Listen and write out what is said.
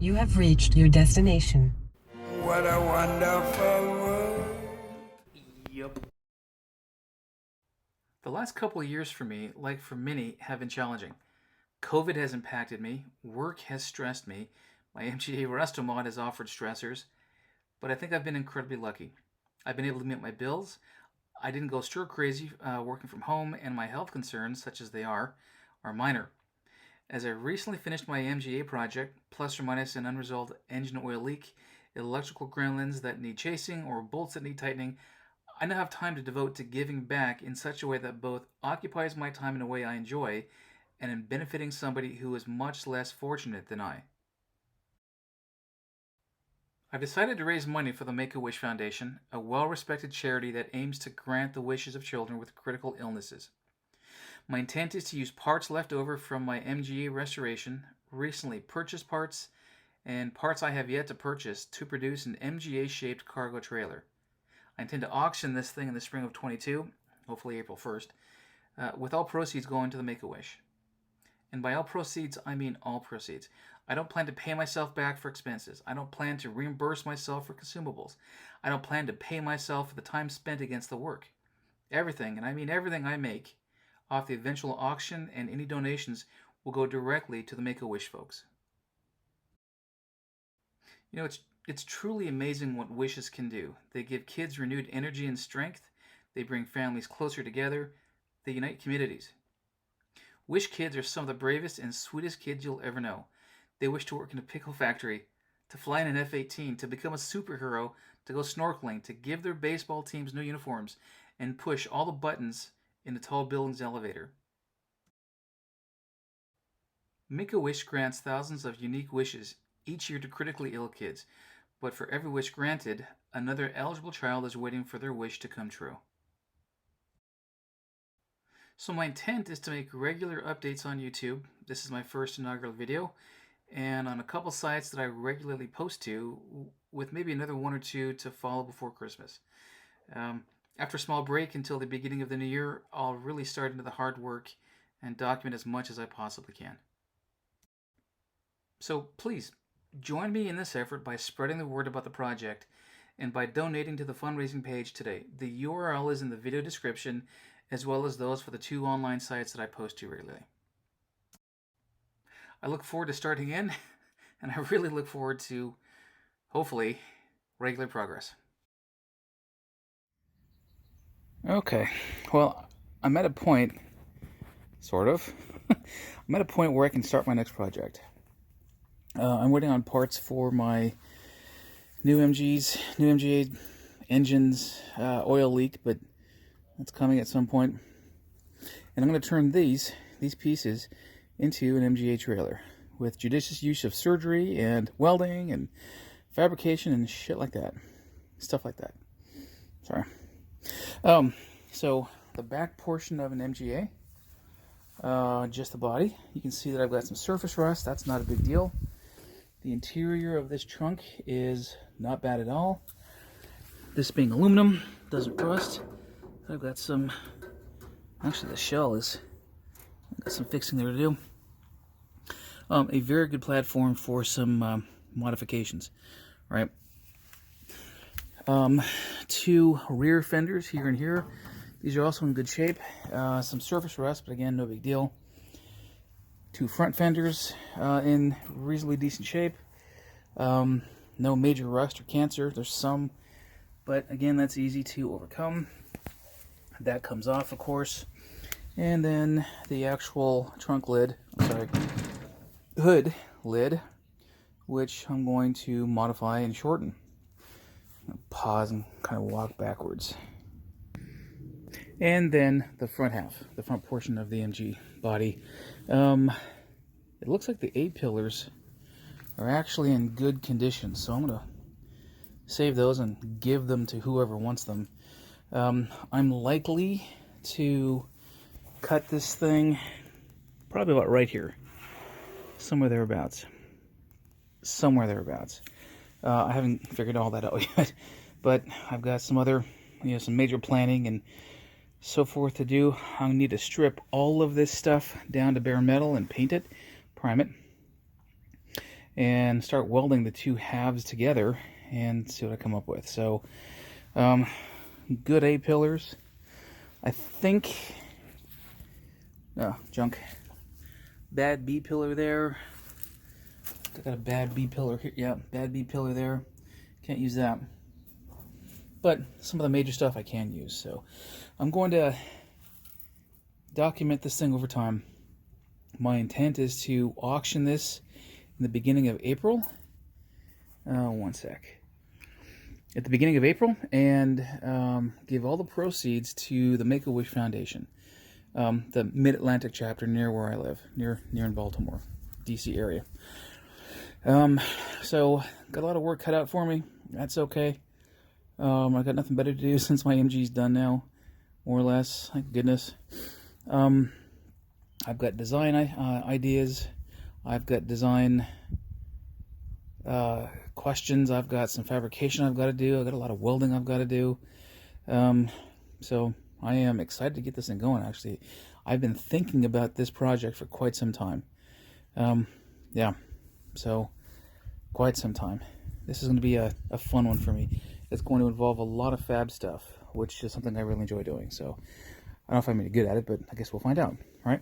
You have reached your destination. What a wonderful world. Yep. The last couple of years for me, like for many, have been challenging. COVID has impacted me, work has stressed me, my MGA restomod has offered stressors, but I think I've been incredibly lucky. I've been able to meet my bills. I didn't go stir crazy working from home, and my health concerns, such as they are minor. As I recently finished my MGA project, plus or minus an unresolved engine oil leak, electrical gremlins that need chasing, or bolts that need tightening, I now have time to devote to giving back in such a way that both occupies my time in a way I enjoy and in benefiting somebody who is much less fortunate than I. I've decided to raise money for the Make-A-Wish Foundation, a well-respected charity that aims to grant the wishes of children with critical illnesses. My intent is to use parts left over from my MGA restoration, recently purchased parts, and parts I have yet to purchase to produce an MGA-shaped cargo trailer. I intend to auction this thing in the spring of 22, hopefully April 1st, with all proceeds going to the Make-A-Wish. And by all proceeds, I mean all proceeds. I don't plan to pay myself back for expenses. I don't plan to reimburse myself for consumables. I don't plan to pay myself for the time spent against the work. Everything, and I mean everything I make, off the eventual auction and any donations will go directly to the Make-A-Wish folks. You know, it's truly amazing what wishes can do. They give kids renewed energy and strength. They bring families closer together. They unite communities. Wish kids are some of the bravest and sweetest kids you'll ever know. They wish to work in a pickle factory, to fly in an F-18, to become a superhero, to go snorkeling, to give their baseball teams new uniforms, and push all the buttons in the tall building's elevator. Make-A-Wish grants thousands of unique wishes each year to critically ill kids, but for every wish granted, another eligible child is waiting for their wish to come true. So my intent is to make regular updates on YouTube. This is my first inaugural video, and on a couple sites that I regularly post to, with maybe another one or two to follow before Christmas. After a small break until the beginning of the new year, I'll really start into the hard work and document as much as I possibly can. So please, join me in this effort by spreading the word about the project and by donating to the fundraising page today. The URL is in the video description, as well as those for the two online sites that I post to regularly. I look forward to starting in, and I really look forward to, hopefully, regular progress. Okay, well, I'm at a point, sort of, I'm at a point where I can start my next project. I'm waiting on parts for my new MGA engines, oil leak, but that's coming at some point. And I'm going to turn these pieces into an MGA trailer with judicious use of surgery and welding and fabrication and shit like that. Stuff like that. Sorry. So the back portion of an MGA, just the body. You can see that I've got some surface rust. That's not a big deal. The interior of this trunk is not bad at all. This being aluminum, doesn't rust. I've got some, actually the shell is, I've got some fixing there to do. A very good platform for some modifications, right? Two rear fenders here and here. These are also in good shape. Some surface rust, but again, no big deal. Two front fenders in reasonably decent shape. No major rust or cancer. There's some, but again, that's easy to overcome. That comes off, of course. And then the actual trunk lid, hood lid, which I'm going to modify and shorten. I'm going to pause and kind of walk backwards. And then the front half, the front portion of the MG body. It looks like the A-pillars are actually in good condition, so I'm going to save those and give them to whoever wants them. I'm likely to cut this thing probably about right here. Somewhere thereabouts. I haven't figured all that out yet, but I've got some other, some major planning and so forth to do. I need to strip all of this stuff down to bare metal and paint it, prime it, and start welding the two halves together and see what I come up with. So, good A pillars. I think, junk. Bad B pillar there. I got a bad B pillar here. Yeah, bad B pillar there. Can't use that. But some of the major stuff I can use. So I'm going to document this thing over time. My intent is to auction this in the beginning of April. One sec. At the beginning of April, and give all the proceeds to the Make-A-Wish Foundation, the Mid-Atlantic chapter near where I live, near in Baltimore, DC area. So got a lot of work cut out for me. That's okay. I got nothing better to do since my MG's done now, more or less. Thank goodness. I've got design ideas. I've got design questions. I've got some fabrication I've got to do. I've got a lot of welding I've got to do. So I am excited to get this thing going, actually. I've been thinking about this project for quite some time. Yeah, so quite some time. This is going to be a fun one for me. It's going to involve a lot of fab stuff, which is something I really enjoy doing. So I don't know if I'm any good at it, but I guess we'll find out, right?